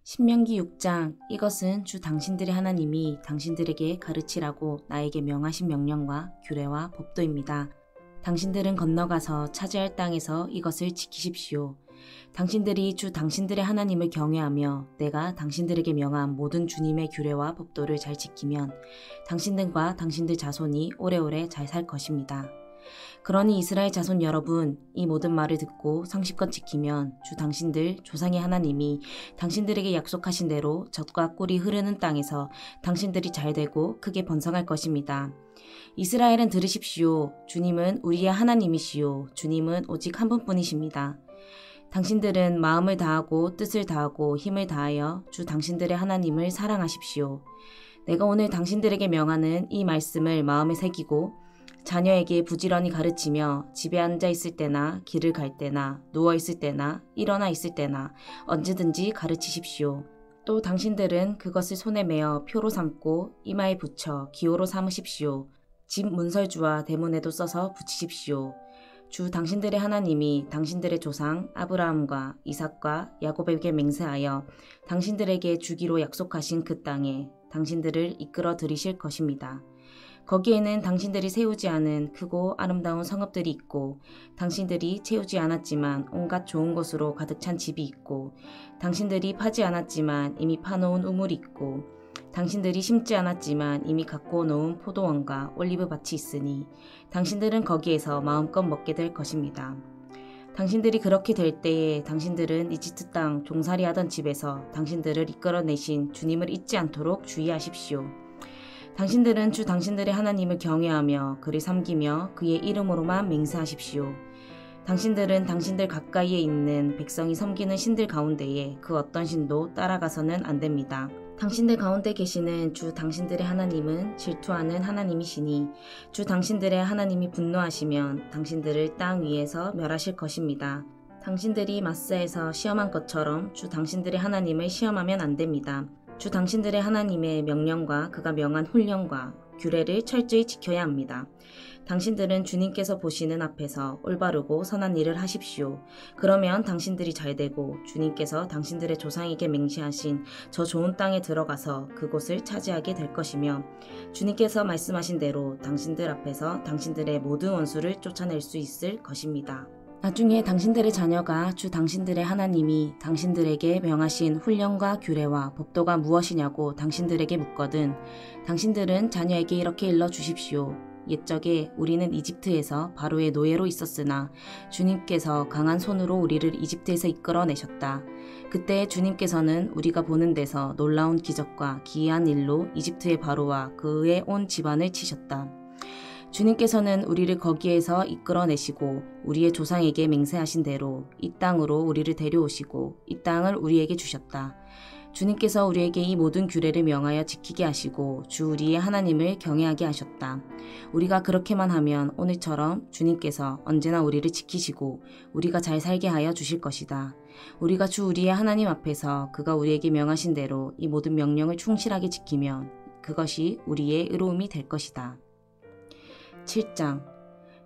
신명기 6장. 이것은 주 당신들의 하나님이 당신들에게 가르치라고 나에게 명하신 명령과 규례와 법도입니다. 당신들은 건너가서 차지할 땅에서 이것을 지키십시오. 당신들이 주 당신들의 하나님을 경외하며 내가 당신들에게 명한 모든 주님의 규례와 법도를 잘 지키면 당신들과 당신들 자손이 오래오래 잘 살 것입니다. 그러니 이스라엘 자손 여러분, 이 모든 말을 듣고 성실껏 지키면 주 당신들 조상의 하나님이 당신들에게 약속하신 대로 젖과 꿀이 흐르는 땅에서 당신들이 잘되고 크게 번성할 것입니다. 이스라엘은 들으십시오. 주님은 우리의 하나님이시요. 주님은 오직 한 분뿐이십니다. 당신들은 마음을 다하고 뜻을 다하고 힘을 다하여 주 당신들의 하나님을 사랑하십시오. 내가 오늘 당신들에게 명하는 이 말씀을 마음에 새기고 자녀에게 부지런히 가르치며 집에 앉아 있을 때나 길을 갈 때나 누워 있을 때나 일어나 있을 때나 언제든지 가르치십시오. 또 당신들은 그것을 손에 메어 표로 삼고 이마에 붙여 기호로 삼으십시오. 집 문설주와 대문에도 써서 붙이십시오. 주 당신들의 하나님이 당신들의 조상 아브라함과 이삭과 야곱에게 맹세하여 당신들에게 주기로 약속하신 그 땅에 당신들을 이끌어 들이실 것입니다. 거기에는 당신들이 세우지 않은 크고 아름다운 성읍들이 있고 당신들이 채우지 않았지만 온갖 좋은 것으로 가득 찬 집이 있고 당신들이 파지 않았지만 이미 파놓은 우물이 있고 당신들이 심지 않았지만 이미 갖고 놓은 포도원과 올리브밭이 있으니 당신들은 거기에서 마음껏 먹게 될 것입니다. 당신들이 그렇게 될 때에 당신들은 이집트 땅 종살이하던 집에서 당신들을 이끌어내신 주님을 잊지 않도록 주의하십시오. 당신들은 주 당신들의 하나님을 경외하며 그를 섬기며 그의 이름으로만 맹세하십시오. 당신들은 당신들 가까이에 있는 백성이 섬기는 신들 가운데에 그 어떤 신도 따라가서는 안 됩니다. 당신들 가운데 계시는 주 당신들의 하나님은 질투하는 하나님이시니 주 당신들의 하나님이 분노하시면 당신들을 땅 위에서 멸하실 것입니다. 당신들이 마스에서 시험한 것처럼 주 당신들의 하나님을 시험하면 안 됩니다. 주 당신들의 하나님의 명령과 그가 명한 훈령과 규례를 철저히 지켜야 합니다. 당신들은 주님께서 보시는 앞에서 올바르고 선한 일을 하십시오. 그러면 당신들이 잘되고 주님께서 당신들의 조상에게 맹세하신 저 좋은 땅에 들어가서 그곳을 차지하게 될 것이며 주님께서 말씀하신 대로 당신들 앞에서 당신들의 모든 원수를 쫓아낼 수 있을 것입니다. 나중에 당신들의 자녀가 주 당신들의 하나님이 당신들에게 명하신 훈령과 규례와 법도가 무엇이냐고 당신들에게 묻거든 당신들은 자녀에게 이렇게 일러 주십시오. 옛적에 우리는 이집트에서 바로의 노예로 있었으나 주님께서 강한 손으로 우리를 이집트에서 이끌어내셨다. 그때 주님께서는 우리가 보는 데서 놀라운 기적과 기이한 일로 이집트의 바로와 그의 온 집안을 치셨다. 주님께서는 우리를 거기에서 이끌어내시고 우리의 조상에게 맹세하신 대로 이 땅으로 우리를 데려오시고 이 땅을 우리에게 주셨다. 주님께서 우리에게 이 모든 규례를 명하여 지키게 하시고 주 우리의 하나님을 경외하게 하셨다. 우리가 그렇게만 하면 오늘처럼 주님께서 언제나 우리를 지키시고 우리가 잘 살게 하여 주실 것이다. 우리가 주 우리의 하나님 앞에서 그가 우리에게 명하신 대로 이 모든 명령을 충실하게 지키면 그것이 우리의 의로움이 될 것이다. 7장.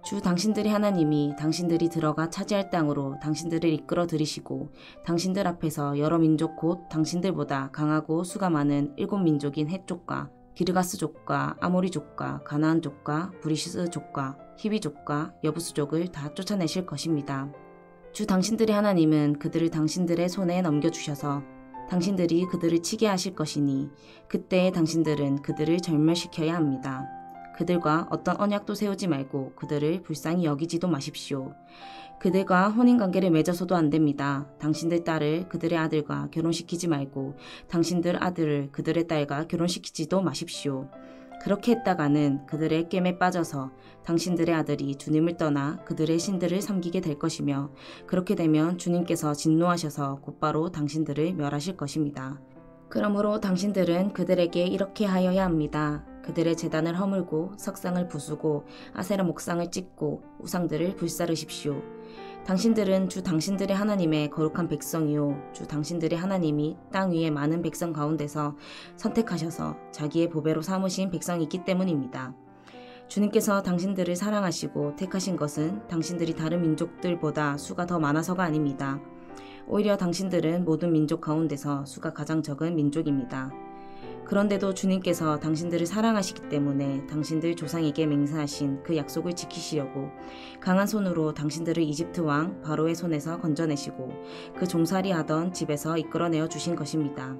주 당신들의 하나님이 당신들이 들어가 차지할 땅으로 당신들을 이끌어 들이시고 당신들 앞에서 여러 민족 곧 당신들보다 강하고 수가 많은 7민족인 헷족과 기르가스족과 아모리족과 가나안족과 브리시스족과 히비족과 여부스족을 다 쫓아내실 것입니다. 주 당신들의 하나님은 그들을 당신들의 손에 넘겨주셔서 당신들이 그들을 치게 하실 것이니 그때에 당신들은 그들을 절멸시켜야 합니다. 그들과 어떤 언약도 세우지 말고 그들을 불쌍히 여기지도 마십시오. 그들과 혼인관계를 맺어서도 안 됩니다. 당신들 딸을 그들의 아들과 결혼시키지 말고 당신들 아들을 그들의 딸과 결혼시키지도 마십시오. 그렇게 했다가는 그들의 깸에 빠져서 당신들의 아들이 주님을 떠나 그들의 신들을 섬기게 될 것이며 그렇게 되면 주님께서 진노하셔서 곧바로 당신들을 멸하실 것입니다. 그러므로 당신들은 그들에게 이렇게 하여야 합니다. 그들의 제단을 허물고 석상을 부수고 아세라 목상을 찍고 우상들을 불사르십시오. 당신들은 주 당신들의 하나님의 거룩한 백성이요 주 당신들의 하나님이 땅 위의 많은 백성 가운데서 선택하셔서 자기의 보배로 삼으신 백성이기 때문입니다. 주님께서 당신들을 사랑하시고 택하신 것은 당신들이 다른 민족들보다 수가 더 많아서가 아닙니다. 오히려 당신들은 모든 민족 가운데서 수가 가장 적은 민족입니다. 그런데도 주님께서 당신들을 사랑하시기 때문에 당신들 조상에게 맹세하신 그 약속을 지키시려고 강한 손으로 당신들을 이집트 왕 바로의 손에서 건져내시고 그 종살이하던 집에서 이끌어내어 주신 것입니다.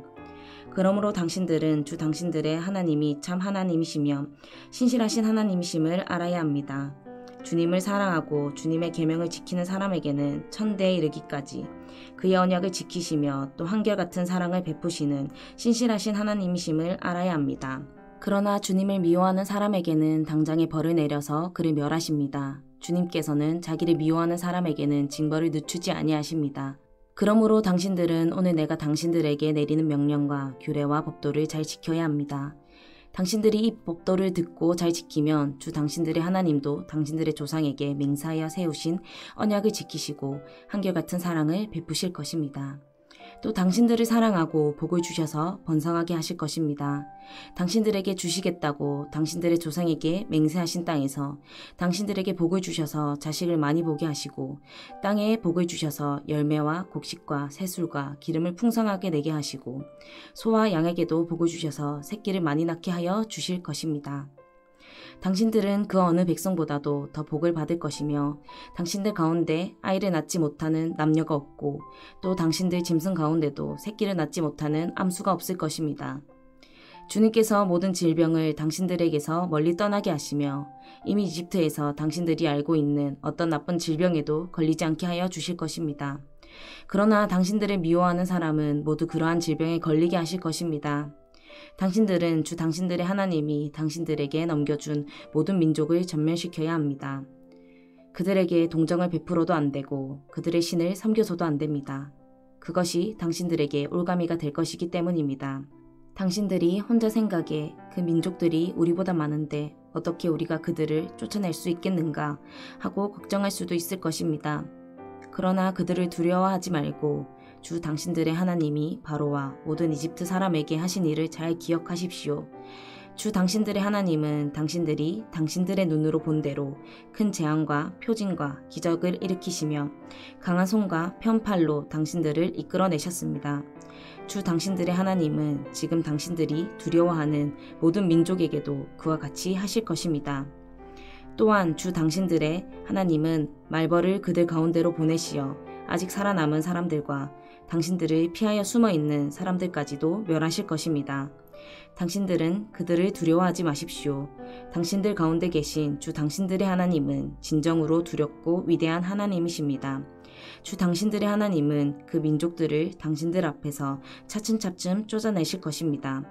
그러므로 당신들은 주 당신들의 하나님이 참 하나님이시며 신실하신 하나님이심을 알아야 합니다. 주님을 사랑하고 주님의 계명을 지키는 사람에게는 천대에 이르기까지 그의 언약을 지키시며 또 한결같은 사랑을 베푸시는 신실하신 하나님이심을 알아야 합니다. 그러나 주님을 미워하는 사람에게는 당장의 벌을 내려서 그를 멸하십니다. 주님께서는 자기를 미워하는 사람에게는 징벌을 늦추지 아니하십니다. 그러므로 당신들은 오늘 내가 당신들에게 내리는 명령과 규례와 법도를 잘 지켜야 합니다. 당신들이 이 법도를 듣고 잘 지키면 주 당신들의 하나님도 당신들의 조상에게 맹세하여 세우신 언약을 지키시고 한결같은 사랑을 베푸실 것입니다. 또 당신들을 사랑하고 복을 주셔서 번성하게 하실 것입니다. 당신들에게 주시겠다고 당신들의 조상에게 맹세하신 땅에서 당신들에게 복을 주셔서 자식을 많이 보게 하시고 땅에 복을 주셔서 열매와 곡식과 새술과 기름을 풍성하게 내게 하시고 소와 양에게도 복을 주셔서 새끼를 많이 낳게 하여 주실 것입니다. 당신들은 그 어느 백성보다도 더 복을 받을 것이며 당신들 가운데 아이를 낳지 못하는 남녀가 없고 또 당신들 짐승 가운데도 새끼를 낳지 못하는 암수가 없을 것입니다. 주님께서 모든 질병을 당신들에게서 멀리 떠나게 하시며 이미 이집트에서 당신들이 알고 있는 어떤 나쁜 질병에도 걸리지 않게 하여 주실 것입니다. 그러나 당신들을 미워하는 사람은 모두 그러한 질병에 걸리게 하실 것입니다. 당신들은 주 당신들의 하나님이 당신들에게 넘겨준 모든 민족을 전멸시켜야 합니다. 그들에게 동정을 베풀어도 안 되고 그들의 신을 섬겨서도 안 됩니다. 그것이 당신들에게 올가미가 될 것이기 때문입니다. 당신들이 혼자 생각에 그 민족들이 우리보다 많은데 어떻게 우리가 그들을 쫓아낼 수 있겠는가 하고 걱정할 수도 있을 것입니다. 그러나 그들을 두려워하지 말고 주 당신들의 하나님이 바로와 모든 이집트 사람에게 하신 일을 잘 기억하십시오. 주 당신들의 하나님은 당신들이 당신들의 눈으로 본 대로 큰 재앙과 표징과 기적을 일으키시며 강한 손과 편팔로 당신들을 이끌어내셨습니다. 주 당신들의 하나님은 지금 당신들이 두려워하는 모든 민족에게도 그와 같이 하실 것입니다. 또한 주 당신들의 하나님은 말벌을 그들 가운데로 보내시어 아직 살아남은 사람들과 당신들을 피하여 숨어있는 사람들까지도 멸하실 것입니다. 당신들은 그들을 두려워하지 마십시오. 당신들 가운데 계신 주 당신들의 하나님은 진정으로 두렵고 위대한 하나님이십니다. 주 당신들의 하나님은 그 민족들을 당신들 앞에서 차츰차츰 쫓아내실 것입니다.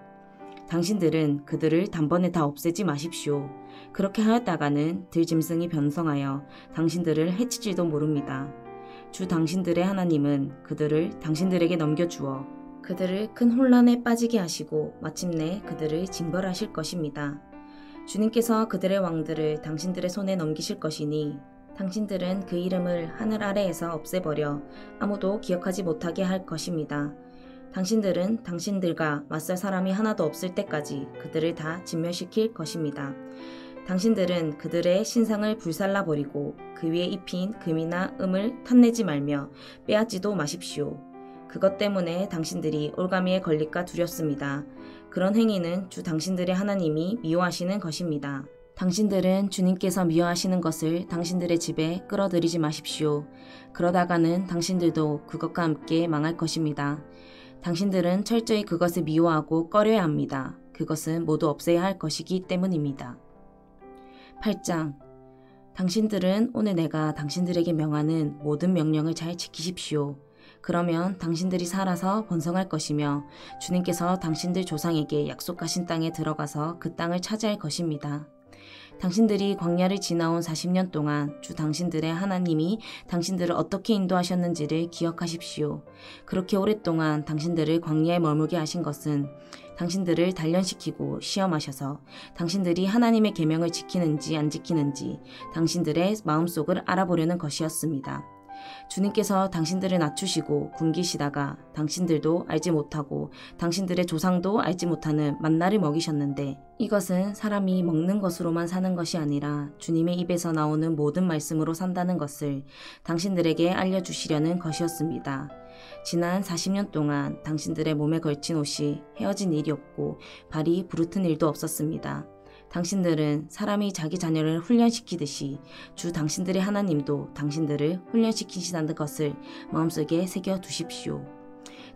당신들은 그들을 단번에 다 없애지 마십시오. 그렇게 하였다가는 들짐승이 변성하여 당신들을 해치지도 모릅니다. 주 당신들의 하나님은 그들을 당신들에게 넘겨주어 그들을 큰 혼란에 빠지게 하시고 마침내 그들을 징벌하실 것입니다. 주님께서 그들의 왕들을 당신들의 손에 넘기실 것이니 당신들은 그 이름을 하늘 아래에서 없애버려 아무도 기억하지 못하게 할 것입니다. 당신들은 당신들과 맞설 사람이 하나도 없을 때까지 그들을 다 진멸시킬 것입니다. 당신들은 그들의 신상을 불살라버리고 그 위에 입힌 금이나 음을 탐내지 말며 빼앗지도 마십시오. 그것 때문에 당신들이 올가미에 걸릴까 두렵습니다. 그런 행위는 주 당신들의 하나님이 미워하시는 것입니다. 당신들은 주님께서 미워하시는 것을 당신들의 집에 끌어들이지 마십시오. 그러다가는 당신들도 그것과 함께 망할 것입니다. 당신들은 철저히 그것을 미워하고 꺼려야 합니다. 그것은 모두 없애야 할 것이기 때문입니다. 8장. 당신들은 오늘 내가 당신들에게 명하는 모든 명령을 잘 지키십시오. 그러면 당신들이 살아서 번성할 것이며 주님께서 당신들 조상에게 약속하신 땅에 들어가서 그 땅을 차지할 것입니다. 당신들이 광야를 지나온 40년 동안 주 당신들의 하나님이 당신들을 어떻게 인도하셨는지를 기억하십시오. 그렇게 오랫동안 당신들을 광야에 머물게 하신 것은 당신들을 단련시키고 시험하셔서 당신들이 하나님의 계명을 지키는지 안 지키는지 당신들의 마음속을 알아보려는 것이었습니다. 주님께서 당신들을 낮추시고 굶기시다가 당신들도 알지 못하고 당신들의 조상도 알지 못하는 만나를 먹이셨는데 이것은 사람이 먹는 것으로만 사는 것이 아니라 주님의 입에서 나오는 모든 말씀으로 산다는 것을 당신들에게 알려주시려는 것이었습니다. 지난 40년 동안 당신들의 몸에 걸친 옷이 헤어진 일이 없고 발이 부르튼 일도 없었습니다. 당신들은 사람이 자기 자녀를 훈련시키듯이 주 당신들의 하나님도 당신들을 훈련시키시다는 것을 마음속에 새겨두십시오.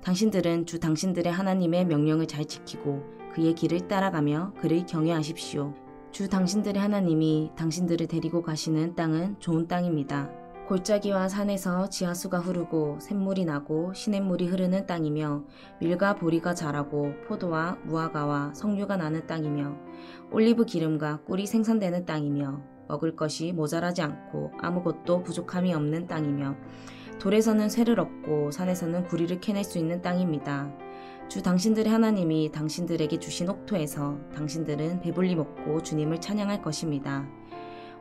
당신들은 주 당신들의 하나님의 명령을 잘 지키고 그의 길을 따라가며 그를 경외하십시오. 주 당신들의 하나님이 당신들을 데리고 가시는 땅은 좋은 땅입니다. 골짜기와 산에서 지하수가 흐르고 샘물이 나고 시냇물이 흐르는 땅이며 밀과 보리가 자라고 포도와 무화과와 석류가 나는 땅이며 올리브 기름과 꿀이 생산되는 땅이며 먹을 것이 모자라지 않고 아무것도 부족함이 없는 땅이며 돌에서는 쇠를 얻고 산에서는 구리를 캐낼 수 있는 땅입니다. 주 당신들의 하나님이 당신들에게 주신 옥토에서 당신들은 배불리 먹고 주님을 찬양할 것입니다.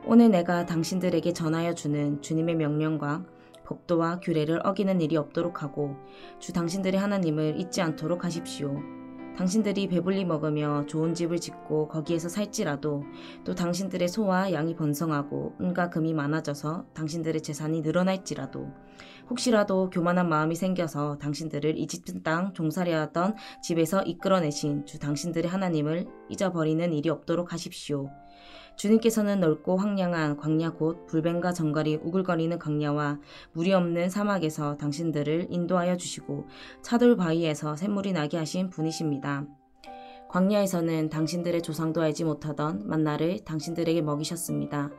오늘 내가 당신들에게 전하여 주는 주님의 명령과 법도와 규례를 어기는 일이 없도록 하고 주 당신들의 하나님을 잊지 않도록 하십시오. 당신들이 배불리 먹으며 좋은 집을 짓고 거기에서 살지라도 또 당신들의 소와 양이 번성하고 은과 금이 많아져서 당신들의 재산이 늘어날지라도 혹시라도 교만한 마음이 생겨서 당신들을 이집트 땅 종살이 하던 집에서 이끌어내신 주 당신들의 하나님을 잊어버리는 일이 없도록 하십시오. 주님께서는 넓고 황량한 광야 곧 불뱀과 정갈이 우글거리는 광야와 물이 없는 사막에서 당신들을 인도하여 주시고 차돌 바위에서 샘물이 나게 하신 분이십니다. 광야에서는 당신들의 조상도 알지 못하던 만나를 당신들에게 먹이셨습니다.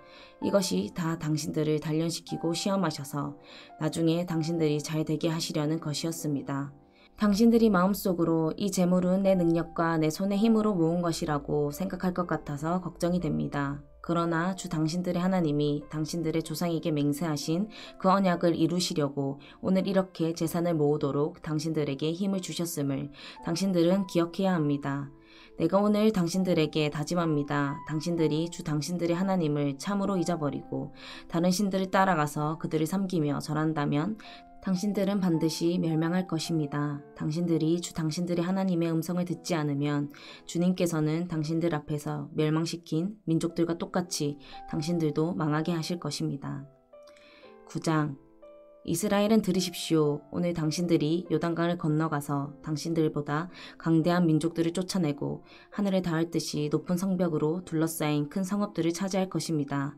이것이 다 당신들을 단련시키고 시험하셔서 나중에 당신들이 잘 되게 하시려는 것이었습니다. 당신들이 마음속으로 이 재물은 내 능력과 내 손의 힘으로 모은 것이라고 생각할 것 같아서 걱정이 됩니다. 그러나 주 당신들의 하나님이 당신들의 조상에게 맹세하신 그 언약을 이루시려고 오늘 이렇게 재산을 모으도록 당신들에게 힘을 주셨음을 당신들은 기억해야 합니다. 내가 오늘 당신들에게 다짐합니다. 당신들이 주 당신들의 하나님을 참으로 잊어버리고 다른 신들을 따라가서 그들을 섬기며 절한다면 당신들은 반드시 멸망할 것입니다. 당신들이 주 당신들의 하나님의 음성을 듣지 않으면 주님께서는 당신들 앞에서 멸망시킨 민족들과 똑같이 당신들도 망하게 하실 것입니다. 9장 이스라엘은 들으십시오. 오늘 당신들이 요단강을 건너가서 당신들보다 강대한 민족들을 쫓아내고 하늘에 닿을 듯이 높은 성벽으로 둘러싸인 큰 성읍들을 차지할 것입니다.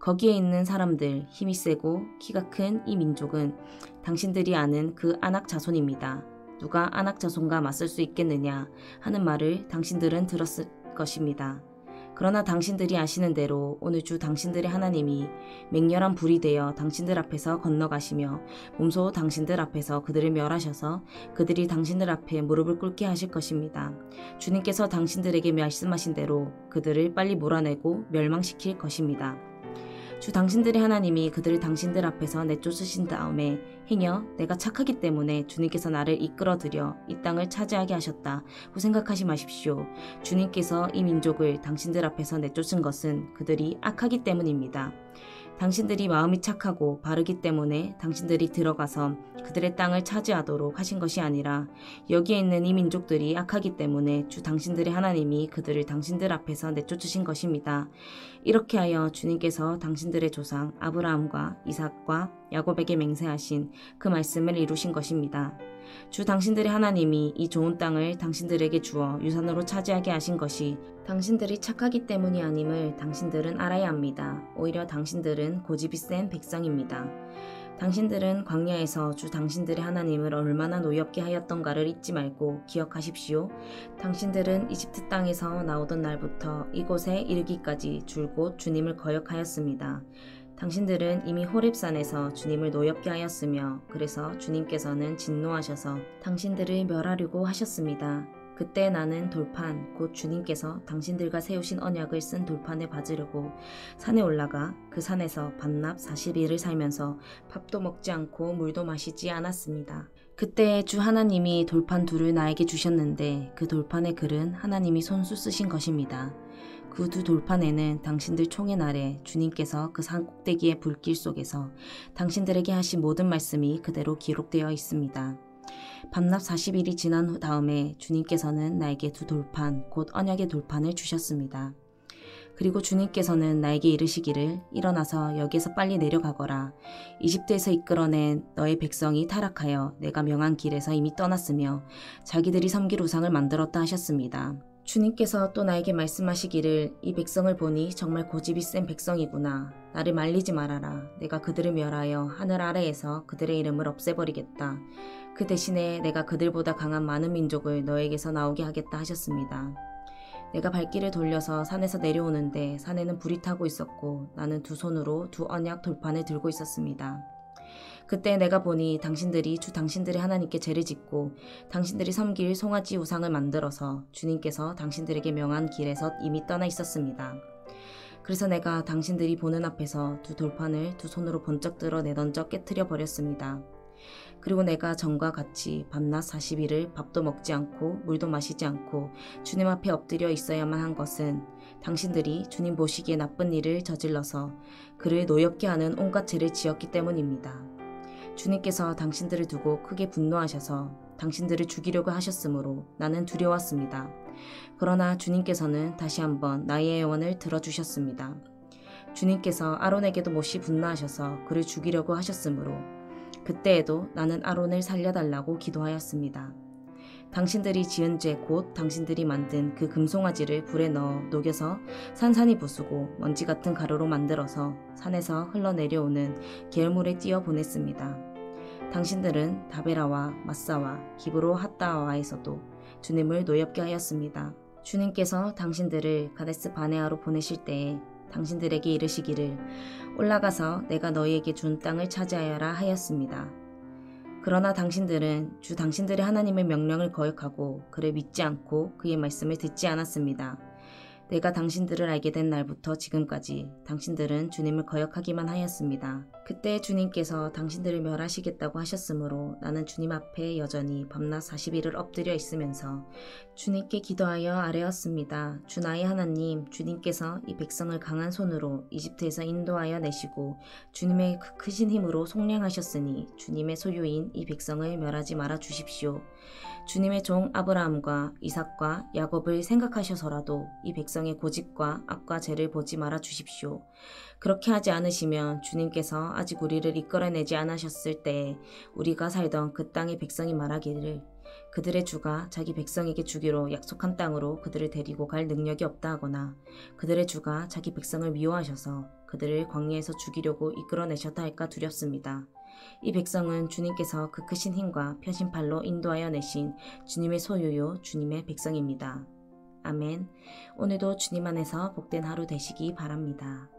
거기에 있는 사람들, 힘이 세고 키가 큰 이 민족은 당신들이 아는 그 아낙 자손입니다. 누가 아낙 자손과 맞설 수 있겠느냐 하는 말을 당신들은 들었을 것입니다. 그러나 당신들이 아시는 대로 오늘 주 당신들의 하나님이 맹렬한 불이 되어 당신들 앞에서 건너가시며 몸소 당신들 앞에서 그들을 멸하셔서 그들이 당신들 앞에 무릎을 꿇게 하실 것입니다. 주님께서 당신들에게 말씀하신 대로 그들을 빨리 몰아내고 멸망시킬 것입니다. 주 당신들의 하나님이 그들을 당신들 앞에서 내쫓으신 다음에 행여 내가 착하기 때문에 주님께서 나를 이끌어들여 이 땅을 차지하게 하셨다고 생각하지 마십시오. 주님께서 이 민족을 당신들 앞에서 내쫓은 것은 그들이 악하기 때문입니다. 당신들이 마음이 착하고 바르기 때문에 당신들이 들어가서 그들의 땅을 차지하도록 하신 것이 아니라 여기에 있는 이 민족들이 악하기 때문에 주 당신들의 하나님이 그들을 당신들 앞에서 내쫓으신 것입니다. 이렇게 하여 주님께서 당신들의 조상 아브라함과 이삭과 야곱에게 맹세하신 그 말씀을 이루신 것입니다. 주 당신들의 하나님이 이 좋은 땅을 당신들에게 주어 유산으로 차지하게 하신 것이 당신들이 착하기 때문이 아님을 당신들은 알아야 합니다. 오히려 당신들은 고집이 센 백성입니다. 당신들은 광야에서 주 당신들의 하나님을 얼마나 노엽게 하였던가를 잊지 말고 기억하십시오. 당신들은 이집트 땅에서 나오던 날부터 이곳에 이르기까지 줄곧 주님을 거역하였습니다. 당신들은 이미 호렙산에서 주님을 노엽게 하였으며 그래서 주님께서는 진노하셔서 당신들을 멸하려고 하셨습니다. 그때 나는 돌판 곧 주님께서 당신들과 세우신 언약을 쓴 돌판에 받으려고 산에 올라가 그 산에서 반납 40일을 살면서 밥도 먹지 않고 물도 마시지 않았습니다. 그때 주 하나님이 돌판 둘을 나에게 주셨는데 그 돌판의 글은 하나님이 손수 쓰신 것입니다. 그 두 돌판에는 당신들 총의 날에 주님께서 그 산 꼭대기의 불길 속에서 당신들에게 하신 모든 말씀이 그대로 기록되어 있습니다. 밤낮 40일이 지난 다음에 주님께서는 나에게 두 돌판, 곧 언약의 돌판을 주셨습니다. 그리고 주님께서는 나에게 이르시기를 일어나서 여기에서 빨리 내려가거라. 이집트에서 이끌어낸 너의 백성이 타락하여 내가 명한 길에서 이미 떠났으며 자기들이 섬길 우상을 만들었다 하셨습니다. 주님께서 또 나에게 말씀하시기를 이 백성을 보니 정말 고집이 센 백성이구나. 나를 말리지 말아라. 내가 그들을 멸하여 하늘 아래에서 그들의 이름을 없애버리겠다. 그 대신에 내가 그들보다 강한 많은 민족을 너에게서 나오게 하겠다 하셨습니다. 내가 발길을 돌려서 산에서 내려오는데 산에는 불이 타고 있었고 나는 두 손으로 두 언약 돌판을 들고 있었습니다. 그때 내가 보니 당신들이 주 당신들의 하나님께 죄를 짓고 당신들이 섬길 송아지 우상을 만들어서 주님께서 당신들에게 명한 길에서 이미 떠나 있었습니다. 그래서 내가 당신들이 보는 앞에서 두 돌판을 두 손으로 번쩍 들어 내던져 깨트려 버렸습니다. 그리고 내가 전과 같이 밤낮 40일을 밥도 먹지 않고 물도 마시지 않고 주님 앞에 엎드려 있어야만 한 것은 당신들이 주님 보시기에 나쁜 일을 저질러서 그를 노엽게 하는 온갖 죄를 지었기 때문입니다. 주님께서 당신들을 두고 크게 분노하셔서 당신들을 죽이려고 하셨으므로 나는 두려웠습니다. 그러나 주님께서는 다시 한번 나의 애원을 들어주셨습니다. 주님께서 아론에게도 몹시 분노하셔서 그를 죽이려고 하셨으므로 그때에도 나는 아론을 살려달라고 기도하였습니다. 당신들이 지은 죄 곧 당신들이 만든 그 금송아지를 불에 넣어 녹여서 산산이 부수고 먼지 같은 가루로 만들어서 산에서 흘러내려오는 계열물에 띄어 보냈습니다. 당신들은 다베라와 마사와 기브로 핫다와에서도 주님을 노엽게 하였습니다. 주님께서 당신들을 가데스 바네아로 보내실 때에 당신들에게 이르시기를 올라가서 내가 너희에게 준 땅을 차지하여라 하였습니다. 그러나 당신들은 주 당신들의 하나님의 명령을 거역하고 그를 믿지 않고 그의 말씀을 듣지 않았습니다. 내가 당신들을 알게 된 날부터 지금까지 당신들은 주님을 거역하기만 하였습니다. 그때 주님께서 당신들을 멸하시겠다고 하셨으므로 나는 주님 앞에 여전히 밤낮 40일을 엎드려 있으면서 주님께 기도하여 아뢰었습니다. 주 나의 하나님, 주님께서 이 백성을 강한 손으로 이집트에서 인도하여 내시고 주님의 그 크신 힘으로 속량하셨으니 주님의 소유인 이 백성을 멸하지 말아 주십시오. 주님의 종 아브라함과 이삭과 야곱을 생각하셔서라도 이 백성의 고집과 악과 죄를 보지 말아 주십시오. 그렇게 하지 않으시면 주님께서 아직 우리를 이끌어내지 않으셨을 때에 우리가 살던 그 땅의 백성이 말하기를 그들의 주가 자기 백성에게 주기로 약속한 땅으로 그들을 데리고 갈 능력이 없다 하거나 그들의 주가 자기 백성을 미워하셔서 그들을 광야에서 죽이려고 이끌어내셨다 할까 두렵습니다. 이 백성은 주님께서 그 크신 힘과 펴신 팔로 인도하여 내신 주님의 소유요 주님의 백성입니다. 아멘. 오늘도 주님 안에서 복된 하루 되시기 바랍니다.